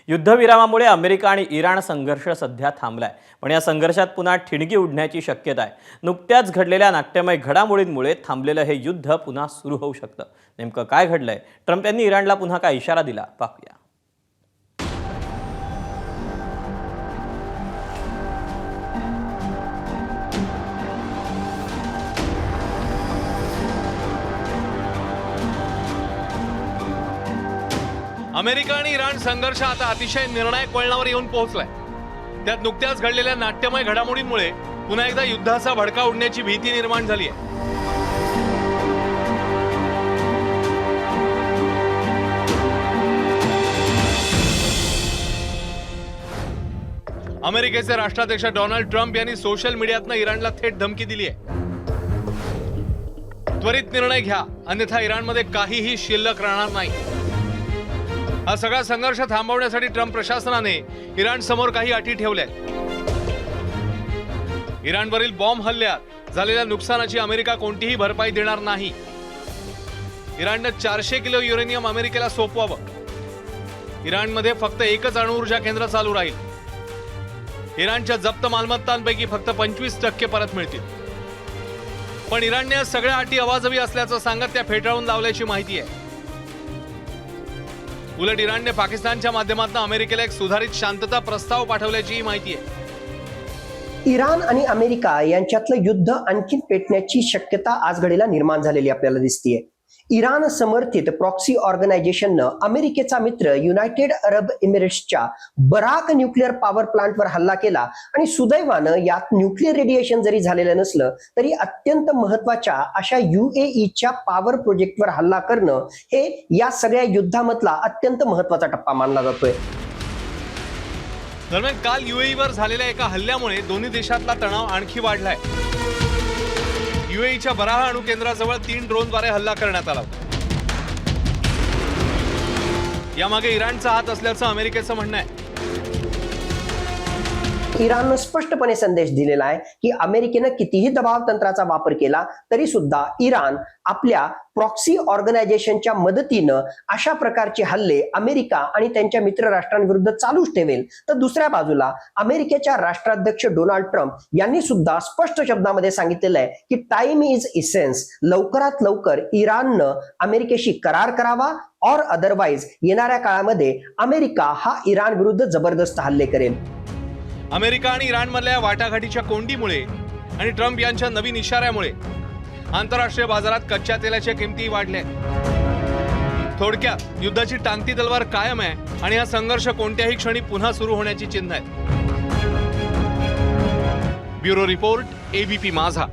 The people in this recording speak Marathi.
युद्धविरामामुळे अमेरिका आणि इराण संघर्ष सध्या थांबलाय, पण या संघर्षात पुन्हा ठिणगी उडण्याची शक्यता आहे। नुकत्याच घडलेल्या नाट्यमय घडामोडींमुळे थांबलेलं हे युद्ध पुन्हा सुरू होऊ शकतं। नेमकं काय घडलंय? ट्रम्प यांनी इराणला पुन्हा काय इशारा दिला? पाहूया। अमेरिका आणि इराण संघर्ष आता अतिशय निर्णायक वळणावर येऊन पोहोचलाय। त्यात नुकत्याच घडलेल्या नाट्यमय घडामोडींमुळे पुन्हा एकदा युद्धाचा भडका उडण्याची भीती निर्माण झाली आहे। अमेरिकेचे राष्ट्राध्यक्ष डोनाल्ड ट्रम्प यांनी सोशल मीडियातनं इराणला थेट धमकी दिली आहे। त्वरित निर्णय घ्या, अन्यथा इराणमध्ये काहीही शिल्लक राहणार नाही। हा सगळा संघर्ष थांबवण्यासाठी ट्रम्प प्रशासनाने इराण समोर काही अटी ठेवल्या आहेत। इराणवरील बॉम्ब हल्ल्यात झालेल्या नुकसानाची अमेरिका कोणतीही भरपाई देणार नाही। इराणने 400 किलो युरेनियम अमेरिकेला सोपवावं। इराणमध्ये फक्त एकच अणुऊर्जा केंद्र चालू राहील। इराणच्या जप्त मालमत्तांपैकी फक्त 25% परत मिळतील। पण इराणने या सगळ्या अटी अवाजवी असल्याचं सांगत त्या फेटाळून लावल्याची माहिती आहे। उलट इराणने पाकिस्तानच्या माध्यमातून अमेरिकेला एक सुधारित शांतता प्रस्ताव पाठवल्याची माहिती आहे। इराण आणि अमेरिका यांच्यातलं युद्ध आणखी पेटण्याची शक्यता आज घडीला निर्माण झालेली आपल्याला दिसतेय। इराण समर्थित प्रॉक्सी ऑर्गनायझेशननं अमेरिकेचा मित्र युनायटेड अरब एमिरेट्सच्या बराक न्यूक्लिअर पॉवर प्लांटवर हल्ला केला आणि सुदैवानं यात न्यूक्लिअर रेडिएशन जरी झालेलं नसलं तरी अत्यंत महत्वाच्या अशा UAEच्या पॉवर प्रोजेक्टवर हल्ला करणं हे या सगळ्या युद्धामधला अत्यंत महत्वाचा टप्पा मानला जातोय। दरम्यान काल UAEवर झालेल्या एका हल्ल्यामुळे दोन्ही देशातला तणाव आणखी वाढलाय। UAEच्या बराह अणु केंद्राजवळ 3 ड्रोनद्वारे हल्ला करण्यात आला होता। यामागे इराणचा हात असल्याचं अमेरिकेचं म्हणणं आहे। इराणनं स्पष्टपणे संदेश दिलेला आहे की अमेरिकेनं कितीही दबाव तंत्राचा वापर केला तरी सुद्धा इराण आपल्या प्रॉक्सी ऑर्गनायझेशनच्या मदतीनं अशा प्रकारचे हल्ले अमेरिका आणि त्यांच्या मित्र राष्ट्रांविरुद्ध चालूच ठेवेल। तर दुसऱ्या बाजूला अमेरिकेच्या राष्ट्राध्यक्ष डोनाल्ड ट्रम्प यांनी सुद्धा स्पष्ट शब्दामध्ये सांगितलेलं आहे की टाइम इज इसेन्स, लवकरात लवकर इराणनं अमेरिकेशी करार करावा और अदरवाइज येणाऱ्या काळामध्ये अमेरिका हा इराण विरुद्ध जबरदस्त हल्ले करेल। अमेरिका आणि इराणमधल्या वाटाघाटीच्या कोंडीमुळे आणि ट्रम्प यांच्या नवीन इशाऱ्यामुळे आंतरराष्ट्रीय बाजारात कच्च्या तेलाच्या किमती वाढल्या। थोडक्यात युद्धाची टांगती तलवार कायम आहे आणि हा संघर्ष कोणत्याही क्षणी पुन्हा सुरू होण्याची चिन्ह आहेत। ब्युरो रिपोर्ट, ABP माझा।